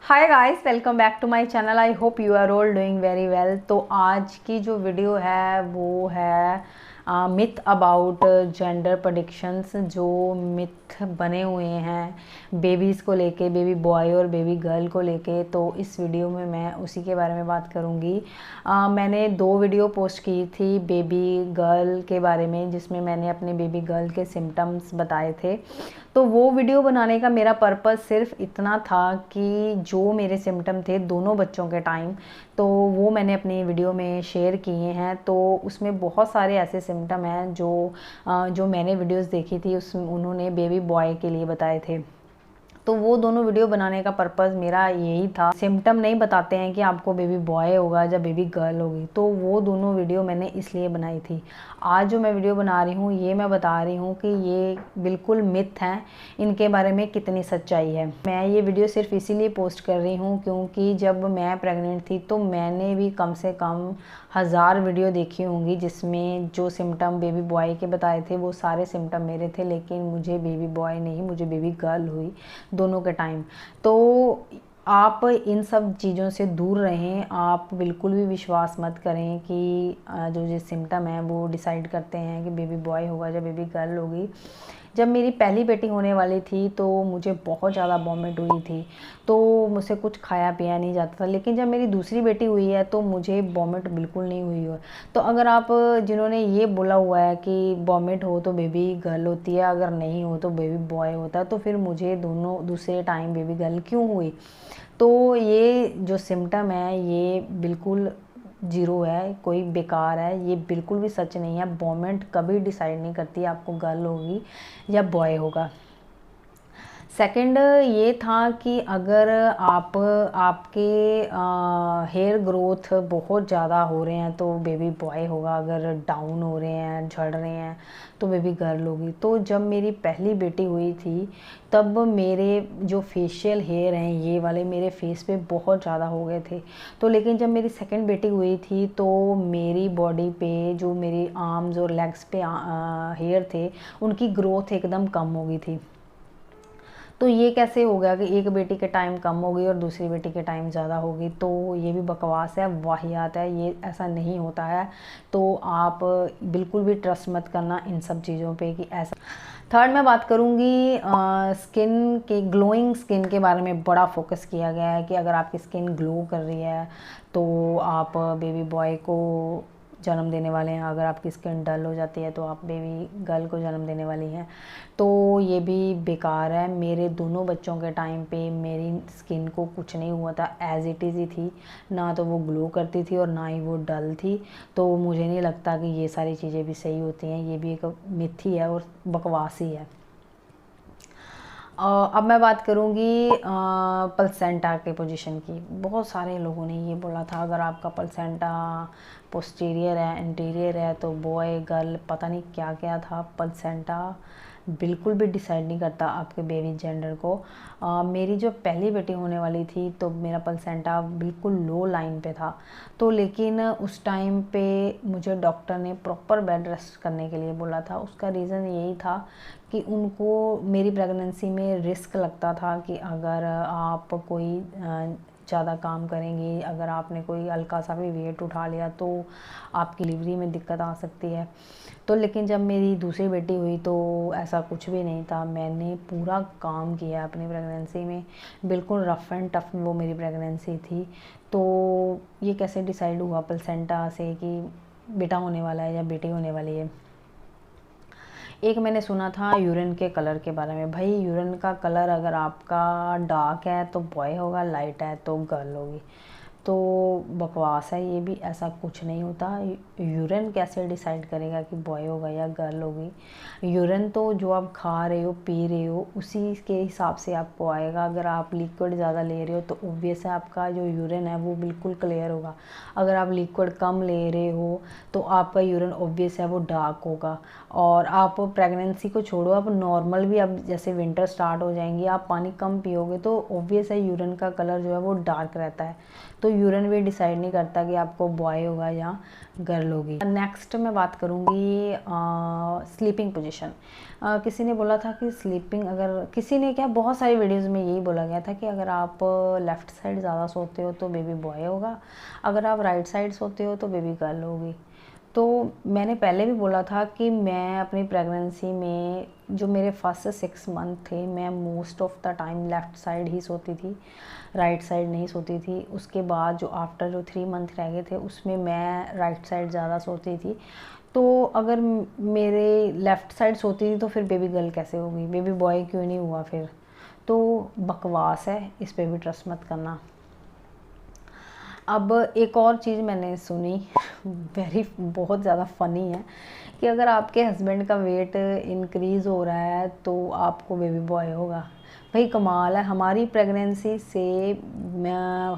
Hi guys, welcome back to my channel. I hope you are all doing very well. तो आज की जो video है वो है मिथ अबाउट जेंडर प्रेडिक्शंस। जो मिथ बने हुए हैं बेबीज़ को लेके, बेबी बॉय और बेबी गर्ल को लेके, तो इस वीडियो में मैं उसी के बारे में बात करूँगी। मैंने 2 वीडियो पोस्ट की थी बेबी गर्ल के बारे में, जिसमें मैंने अपने बेबी गर्ल के सिम्टम्स बताए थे। तो वो वीडियो बनाने का मेरा पर्पज़ सिर्फ इतना था कि जो मेरे सिम्टम थे दोनों बच्चों के टाइम, तो वो मैंने अपनी वीडियो में शेयर किए हैं। तो उसमें बहुत सारे ऐसे सिम्टम हैं जो मैंने वीडियोस देखी थी, उस उन्होंने बेबी बॉय के लिए बताए थे। तो वो दोनों वीडियो बनाने का पर्पज़ मेरा यही था। सिम्टम नहीं बताते हैं कि आपको बेबी बॉय होगा या बेबी गर्ल होगी, तो वो दोनों वीडियो मैंने इसलिए बनाई थी। आज जो मैं वीडियो बना रही हूँ ये मैं बता रही हूँ कि ये बिल्कुल मिथ हैं, इनके बारे में कितनी सच्चाई है। मैं ये वीडियो सिर्फ इसीलिए पोस्ट कर रही हूँ क्योंकि जब मैं प्रेग्नेंट थी तो मैंने भी कम से कम 1000 वीडियो देखी होंगी, जिसमें जो सिम्टम बेबी बॉय के बताए थे वो सारे सिम्टम मेरे थे, लेकिन मुझे बेबी बॉय नहीं, मुझे बेबी गर्ल हुई दोनों के टाइम। तो आप इन सब चीज़ों से दूर रहें। आप बिल्कुल भी विश्वास मत करें कि जो सिम्टम है वो डिसाइड करते हैं कि बेबी बॉय होगा या बेबी गर्ल होगी। जब मेरी पहली बेटी होने वाली थी तो मुझे बहुत ज़्यादा वॉमिट हुई थी, तो मुझसे कुछ खाया पिया नहीं जाता था। लेकिन जब मेरी दूसरी बेटी हुई है तो मुझे वॉमिट बिल्कुल नहीं हुई है। तो अगर आप जिन्होंने ये बोला हुआ है कि वॉमिट हो तो बेबी गर्ल होती है, अगर नहीं हो तो बेबी बॉय होता है, तो फिर मुझे दोनों दूसरे टाइम बेबी गर्ल क्यों हुई? तो ये जो सिम्टम है ये बिल्कुल ज़ीरो है, कोई बेकार है, ये बिल्कुल भी सच नहीं है। वॉमिट कभी डिसाइड नहीं करती आपको गर्ल होगी या बॉय होगा। सेकंड ये था कि अगर आपके हेयर ग्रोथ बहुत ज़्यादा हो रहे हैं तो बेबी बॉय होगा, अगर डाउन हो रहे हैं, झड़ रहे हैं, तो बेबी गर्ल होगी। तो जब मेरी पहली बेटी हुई थी तब मेरे जो फेशियल हेयर हैं ये वाले मेरे फेस पे बहुत ज़्यादा हो गए थे। तो लेकिन जब मेरी सेकंड बेटी हुई थी तो मेरी बॉडी पे जो मेरी आर्म्स और लेग्स पे हेयर थे उनकी ग्रोथ एकदम कम हो गई थी। तो ये कैसे हो गया कि एक बेटी के टाइम कम हो गई और दूसरी बेटी के टाइम ज़्यादा हो गई? तो ये भी बकवास है, वाहियात है, ये ऐसा नहीं होता है। तो आप बिल्कुल भी ट्रस्ट मत करना इन सब चीज़ों पे कि ऐसा। थर्ड मैं बात करूँगी स्किन के, ग्लोइंग स्किन के बारे में बड़ा फोकस किया गया है कि अगर आपकी स्किन ग्लो कर रही है तो आप बेबी बॉय को जन्म देने वाले हैं, अगर आपकी स्किन डल हो जाती है तो आप बेबी गर्ल को जन्म देने वाली हैं। तो ये भी बेकार है। मेरे दोनों बच्चों के टाइम पे मेरी स्किन को कुछ नहीं हुआ था, एज़ इट इज़ ही थी, ना तो वो ग्लो करती थी और ना ही वो डल थी। तो मुझे नहीं लगता कि ये सारी चीज़ें भी सही होती हैं, ये भी एक मिथ ही है और बकवास ही है। अब मैं बात करूँगी प्लसेंटा के पोजीशन की। बहुत सारे लोगों ने ये बोला था अगर आपका प्लसेंटा पोस्टीरियर है, इंटीरियर है तो बॉय गर्ल पता नहीं क्या क्या था। प्लसेंटा बिल्कुल भी डिसाइड नहीं करता आपके बेबी जेंडर को। मेरी जो पहली बेटी होने वाली थी तो मेरा प्लसेंटा बिल्कुल लो लाइन पे था। तो लेकिन उस टाइम पे मुझे डॉक्टर ने प्रॉपर बेड रेस्ट करने के लिए बोला था। उसका रीज़न यही था कि उनको मेरी प्रेगनेंसी में रिस्क लगता था कि अगर आप कोई ज़्यादा काम करेंगी, अगर आपने कोई हल्का सा भी वेट उठा लिया तो आपकी डिलीवरी में दिक्कत आ सकती है। तो लेकिन जब मेरी दूसरी बेटी हुई तो ऐसा कुछ भी नहीं था। मैंने पूरा काम किया अपनी प्रेगनेंसी में, बिल्कुल रफ़ एंड टफ वो मेरी प्रेगनेंसी थी। तो ये कैसे डिसाइड हुआ प्लसेंटा से कि बेटा होने वाला है या बेटी होने वाली है? एक मैंने सुना था यूरिन के कलर के बारे में। भाई यूरिन का कलर अगर आपका डार्क है तो बॉय होगा, लाइट है तो गर्ल होगी। तो बकवास है ये भी, ऐसा कुछ नहीं होता। यूरिन कैसे डिसाइड करेगा कि बॉय होगा या गर्ल होगी? यूरिन तो जो आप खा रहे हो, पी रहे हो, उसी के हिसाब से आपको आएगा। अगर आप लिक्विड ज़्यादा ले रहे हो तो ऑब्वियस है आपका जो यूरिन है वो बिल्कुल क्लियर होगा। अगर आप लिक्विड कम ले रहे हो तो आपका यूरिन ऑब्वियस है वो डार्क होगा। और आप प्रेगनेंसी को छोड़ो, आप नॉर्मल भी, अब जैसे विंटर स्टार्ट हो जाएंगी, आप पानी कम पियोगे तो ऑब्वियस है यूरिन का कलर जो है वो डार्क रहता है। तो यूरिन भी डिसाइड नहीं करता कि आपको बॉय होगा या गर्ल होगी। नेक्स्ट मैं बात करूँगी स्लीपिंग पोजीशन। किसी ने बोला था कि स्लीपिंग, अगर किसी ने क्या, बहुत सारी वीडियोस में यही बोला गया था कि अगर आप लेफ़्ट साइड ज़्यादा सोते हो तो बेबी बॉय होगा, अगर आप राइट साइड सोते हो तो बेबी गर्ल होगी। तो मैंने पहले भी बोला था कि मैं अपनी प्रेगनेंसी में जो मेरे फर्स्ट 6 मंथ थे, मैं most of the time left side ही सोती थी, राइट साइड नहीं सोती थी। उसके बाद जो आफ्टर जो 3 मंथ रह गए थे उसमें मैं राइट साइड ज़्यादा सोती थी। तो अगर मेरे लेफ़्ट साइड सोती थी तो फिर बेबी गर्ल कैसे होगी, बेबी बॉय क्यों नहीं हुआ फिर? तो बकवास है, इस पे भी ट्रस्ट मत करना। अब एक और चीज़ मैंने सुनी बहुत ज़्यादा फ़नी है कि अगर आपके हस्बैंड का वेट इंक्रीज़ हो रहा है तो आपको बेबी बॉय होगा। भाई कमाल है, हमारी प्रेगनेंसी से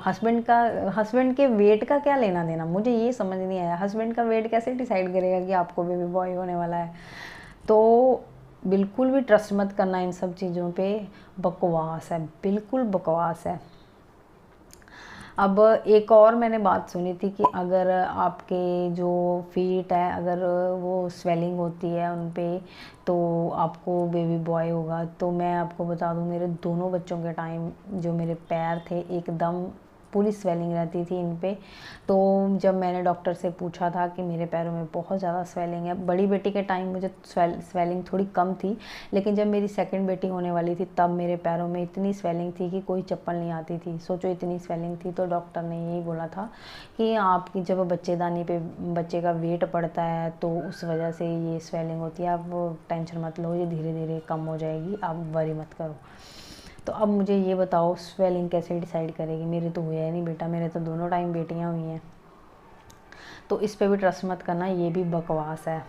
हस्बैंड के वेट का क्या लेना देना, मुझे ये समझ नहीं आया। हस्बैंड का वेट कैसे डिसाइड करेगा कि आपको बेबी बॉय होने वाला है? तो बिल्कुल भी ट्रस्ट मत करना इन सब चीज़ों पे, बकवास है, बिल्कुल बकवास है। अब एक और मैंने बात सुनी थी कि अगर आपके जो फीट है, अगर वो स्वेलिंग होती है उन पे, तो आपको बेबी बॉय होगा। तो मैं आपको बता दूं, मेरे दोनों बच्चों के टाइम जो मेरे पैर थे एकदम पूरी स्वेलिंग रहती थी इन पे। तो जब मैंने डॉक्टर से पूछा था कि मेरे पैरों में बहुत ज़्यादा स्वेलिंग है, बड़ी बेटी के टाइम मुझे स्वेलिंग थोड़ी कम थी, लेकिन जब मेरी सेकंड बेटी होने वाली थी तब मेरे पैरों में इतनी स्वेलिंग थी कि कोई चप्पल नहीं आती थी। सोचो इतनी स्वेलिंग थी। तो डॉक्टर ने यही बोला था कि आपकी जब बच्चेदानी पे बच्चे का वेट पड़ता है तो उस वजह से ये स्वेलिंग होती है, आप टेंशन मत लो, ये धीरे धीरे कम हो जाएगी, आप वरी मत करो। तो अब मुझे ये बताओ स्वेलिंग कैसे डिसाइड करेगी? मेरे तो हुआ है नहीं बेटा, मेरे तो दोनों टाइम बेटियां हुई हैं। तो इस पे भी ट्रस्ट मत करना, ये भी बकवास है।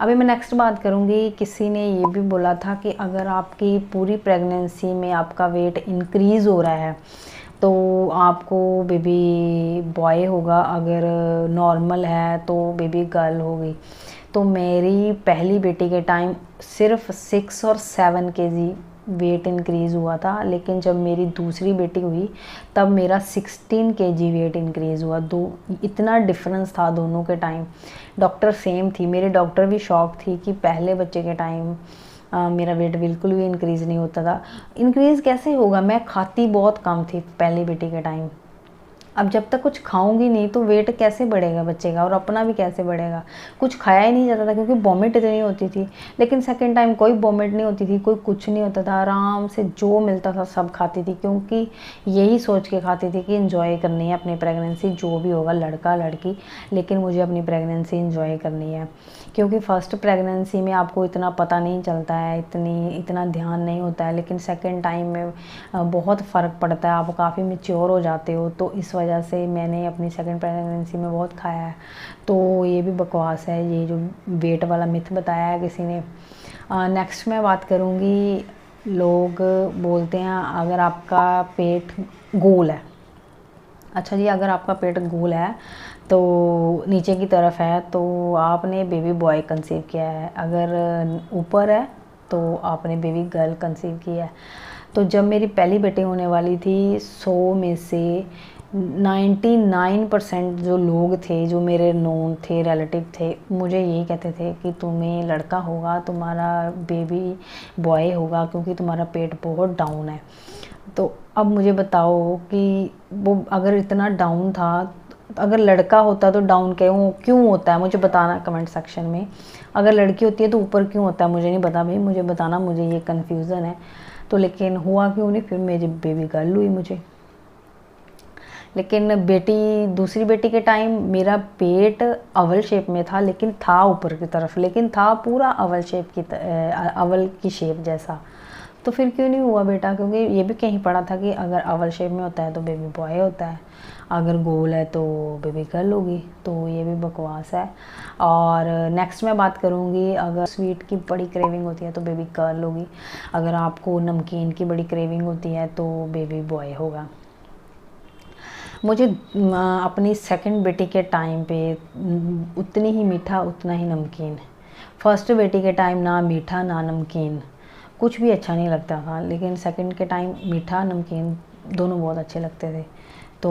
अभी मैं नेक्स्ट बात करूँगी। किसी ने ये भी बोला था कि अगर आपकी पूरी प्रेगनेंसी में आपका वेट इंक्रीज़ हो रहा है तो आपको बेबी बॉय होगा, अगर नॉर्मल है तो बेबी गर्ल होगी। तो मेरी पहली बेटी के टाइम सिर्फ 6 और 7 केजी वेट इंक्रीज़ हुआ था, लेकिन जब मेरी दूसरी बेटी हुई तब मेरा 16 केजी वेट इंक्रीज़ हुआ। इतना डिफरेंस था दोनों के टाइम। डॉक्टर सेम थी, मेरे डॉक्टर भी शॉक थी कि पहले बच्चे के टाइम मेरा वेट बिल्कुल भी इंक्रीज़ नहीं होता था। इंक्रीज़ कैसे होगा, मैं खाती बहुत कम थी पहली बेटी के टाइम। अब जब तक कुछ खाऊंगी नहीं तो वेट कैसे बढ़ेगा बच्चे का, और अपना भी कैसे बढ़ेगा? कुछ खाया ही नहीं जाता था क्योंकि वॉमिट इतनी होती थी। लेकिन सेकंड टाइम कोई वॉमिट नहीं होती थी, कोई कुछ नहीं होता था, आराम से जो मिलता था सब खाती थी, क्योंकि यही सोच के खाती थी कि एंजॉय करनी है अपनी प्रेगनेंसी, जो भी होगा लड़का लड़की, लेकिन मुझे अपनी प्रेगनेंसी एंजॉय करनी है। क्योंकि फर्स्ट प्रेगनेंसी में आपको इतना पता नहीं चलता है, इतना ध्यान नहीं होता है, लेकिन सेकेंड टाइम में बहुत फ़र्क पड़ता है, आप काफ़ी मैच्योर हो जाते हो। तो इस वजह से मैंने अपनी सेकंड प्रेगनेंसी में बहुत खाया है। तो ये भी बकवास है, ये जो वेट वाला मिथ बताया है किसी ने। नेक्स्ट मैं बात करूँगी, लोग बोलते हैं अगर आपका पेट गोल है, अच्छा जी, अगर आपका पेट गोल है तो नीचे की तरफ है तो आपने बेबी बॉय कंसीव किया है, अगर ऊपर है तो आपने बेबी गर्ल कंसीव किया है। तो जब मेरी पहली बेटी होने वाली थी 100 में से 99% जो लोग थे, जो मेरे नोन थे, रिलेटिव थे, मुझे यही कहते थे कि तुम्हें लड़का होगा, तुम्हारा बेबी बॉय होगा, क्योंकि तुम्हारा पेट बहुत डाउन है। तो अब मुझे बताओ कि वो अगर इतना डाउन था, अगर लड़का होता तो डाउन क्यों होता है, मुझे बताना कमेंट सेक्शन में। अगर लड़की होती है तो ऊपर क्यों होता है, मुझे नहीं पता भाई, मुझे बताना, मुझे ये कन्फ्यूज़न है। तो लेकिन हुआ क्यों नहीं, फिर मेरी बेबी गर्ल हुई मुझे। लेकिन दूसरी बेटी के टाइम मेरा पेट अवल शेप में था, लेकिन था ऊपर की तरफ, लेकिन था पूरा अवल की शेप जैसा। तो फिर क्यों नहीं हुआ बेटा? क्योंकि ये भी कहीं पढ़ा था कि अगर अवल शेप में होता है तो बेबी बॉय होता है, अगर गोल है तो बेबी गर्ल होगी। तो ये भी बकवास है। और नेक्स्ट मैं बात करूँगी, अगर स्वीट की बड़ी क्रेविंग होती है तो बेबी गर्ल होगी, अगर आपको नमकीन की बड़ी क्रेविंग होती है तो बेबी बॉय होगा। मुझे अपनी सेकंड बेटी के टाइम पे उतनी ही मीठा उतना ही नमकीन, फर्स्ट बेटी के टाइम ना मीठा ना नमकीन, कुछ भी अच्छा नहीं लगता था, लेकिन सेकंड के टाइम मीठा नमकीन दोनों बहुत अच्छे लगते थे। तो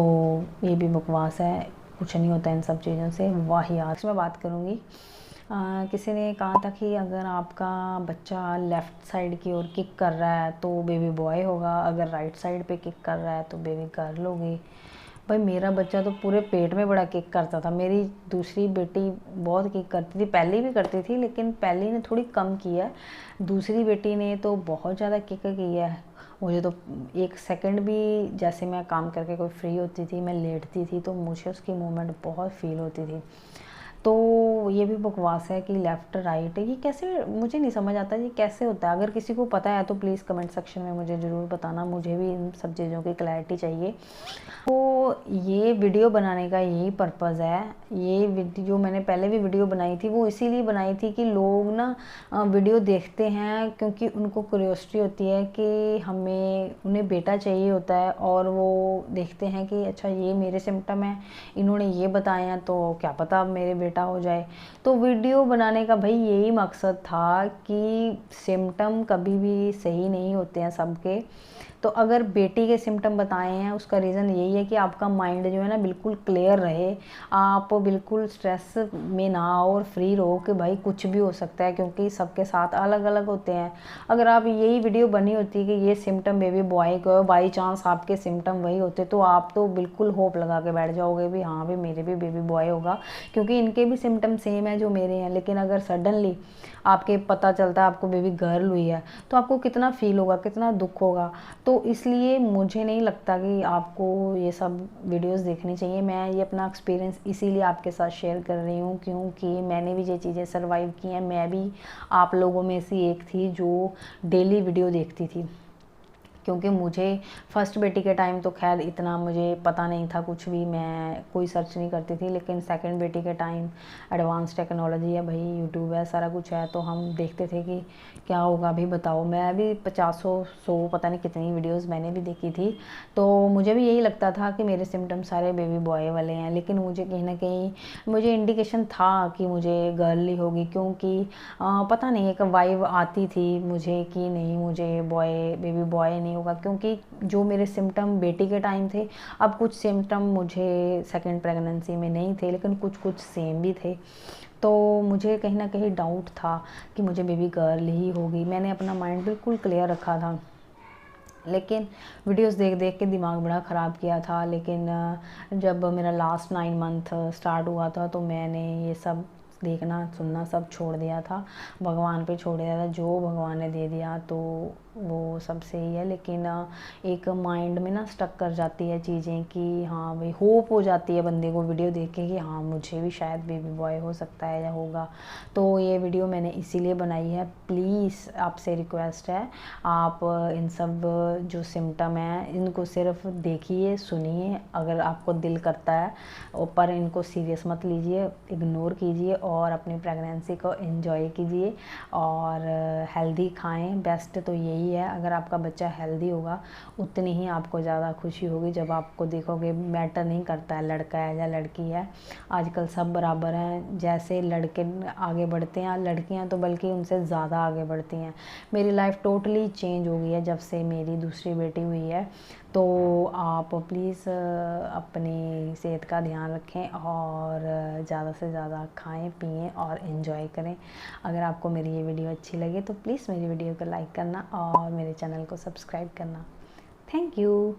ये भी बकवास है, कुछ नहीं होता इन सब चीज़ों से, वाहियात। मैं बात करूँगी, किसी ने कहा था कि अगर आपका बच्चा लेफ़्ट साइड की ओर किक कर रहा है तो बेबी बॉय होगा, अगर राइट साइड पे किक कर रहा है तो बेबी गर्ल होगी। भाई मेरा बच्चा तो पूरे पेट में बड़ा किक करता था। मेरी दूसरी बेटी बहुत किक करती थी, पहली भी करती थी लेकिन पहली ने थोड़ी कम की है, दूसरी बेटी ने तो बहुत ज़्यादा किक की है। मुझे तो एक सेकंड भी, जैसे मैं काम करके कोई फ्री होती थी, मैं लेटती थी तो मुझे उसकी मूवमेंट बहुत फील होती थी। तो ये भी बकवास है कि लेफ़्ट राइट, ये कैसे, मुझे नहीं समझ आता ये कैसे होता है। अगर किसी को पता है तो प्लीज़ कमेंट सेक्शन में मुझे ज़रूर बताना, मुझे भी इन सब चीज़ों की क्लैरिटी चाहिए। तो ये वीडियो बनाने का यही पर्पज़ है। ये वीडियो मैंने पहले भी वीडियो बनाई थी, वो इसीलिए बनाई थी कि लोग ना वीडियो देखते हैं क्योंकि उनको क्यूरियोसिटी होती है कि उन्हें बेटा चाहिए होता है, और वो देखते हैं कि अच्छा ये मेरे सिम्टम हैं, इन्होंने ये बताए हैं तो क्या पता मेरे बेटा हो जाए। तो वीडियो बनाने का भाई यही मकसद था कि सिम्टम कभी भी सही नहीं होते हैं सबके। तो अगर बेटी के सिम्टम बताए हैं उसका रीज़न यही है कि आपका माइंड जो है ना बिल्कुल क्लियर रहे, आप बिल्कुल स्ट्रेस में ना आओ और फ्री रहो कि भाई कुछ भी हो सकता है, क्योंकि सबके साथ अलग अलग होते हैं। अगर आप यही वीडियो बनी होती कि ये सिम्टम बेबी बॉय को, बाई चांस आपके सिम्टम वही होते तो आप तो बिल्कुल होप लगा के बैठ जाओगे भी हाँ भी मेरे भी बेबी बॉय होगा, क्योंकि इनके भी सिम्टम सेम है जो मेरे हैं। लेकिन अगर सडनली आपके पता चलता है आपको बेबी गर्ल हुई है तो आपको कितना फील होगा, कितना दुख होगा। तो इसलिए मुझे नहीं लगता कि आपको ये सब वीडियोस देखनी चाहिए। मैं ये अपना एक्सपीरियंस इसीलिए आपके साथ शेयर कर रही हूँ क्योंकि मैंने भी ये चीज़ें सर्वाइव की हैं। मैं भी आप लोगों में से एक थी जो डेली वीडियो देखती थी, क्योंकि मुझे फर्स्ट बेटी के टाइम तो खैर इतना मुझे पता नहीं था, कुछ भी मैं कोई सर्च नहीं करती थी। लेकिन सेकंड बेटी के टाइम एडवांस टेक्नोलॉजी है भाई, यूट्यूब है, सारा कुछ है, तो हम देखते थे कि क्या होगा अभी बताओ। मैं भी 50 100 पता नहीं कितनी वीडियोस मैंने भी देखी थी, तो मुझे भी यही लगता था कि मेरे सिम्टम सारे बेबी बॉय वाले हैं। लेकिन मुझे कहीं ना कहीं मुझे इंडिकेशन था कि मुझे गर्ल ही होगी, क्योंकि पता नहीं एक वाइब आती थी मुझे कि नहीं मुझे बेबी बॉय नहीं होगा, क्योंकि जो मेरे सिम्टम बेटी के टाइम थे, अब कुछ सिम्टम मुझे सेकंड प्रेगनेंसी में नहीं थे लेकिन कुछ कुछ सेम भी थे। तो मुझे कहीं ना कहीं डाउट था कि मुझे बेबी गर्ल ही होगी। मैंने अपना माइंड बिल्कुल क्लियर रखा था, लेकिन वीडियोस देख देख के दिमाग बड़ा ख़राब किया था। लेकिन जब मेरा लास्ट 9 मंथ स्टार्ट हुआ था तो मैंने ये सब देखना सुनना सब छोड़ दिया था, भगवान पे छोड़ दिया था। जो भगवान ने दे दिया तो वो सब सही है। लेकिन एक माइंड में ना स्टक कर जाती है चीज़ें कि हाँ भाई होप हो जाती है बंदे को वीडियो देख के कि हाँ मुझे भी शायद बेबी बॉय हो सकता है या होगा। तो ये वीडियो मैंने इसीलिए बनाई है। प्लीज़ आपसे रिक्वेस्ट है, आप इन सब जो सिम्टम हैं इनको सिर्फ देखिए सुनिए, अगर आपको दिल करता है, पर इनको सीरियस मत लीजिए, इग्नोर कीजिए और अपनी प्रेगनेंसी को एंजॉय कीजिए और हेल्दी खाएं। बेस्ट तो यही है, अगर आपका बच्चा हेल्दी होगा उतनी ही आपको ज़्यादा खुशी होगी जब आपको देखोगे। मैटर नहीं करता है लड़का है या लड़की है, आजकल सब बराबर हैं। जैसे लड़के आगे बढ़ते हैं लड़कियां तो बल्कि उनसे ज़्यादा आगे बढ़ती हैं। मेरी लाइफ टोटली चेंज हो गई है जब से मेरी दूसरी बेटी हुई है। तो आप प्लीज़ अपनी सेहत का ध्यान रखें और ज़्यादा से ज़्यादा खाएं पिएं और इन्जॉय करें। अगर आपको मेरी ये वीडियो अच्छी लगे तो प्लीज़ मेरी वीडियो को लाइक करना और मेरे चैनल को सब्सक्राइब करना। Thank you.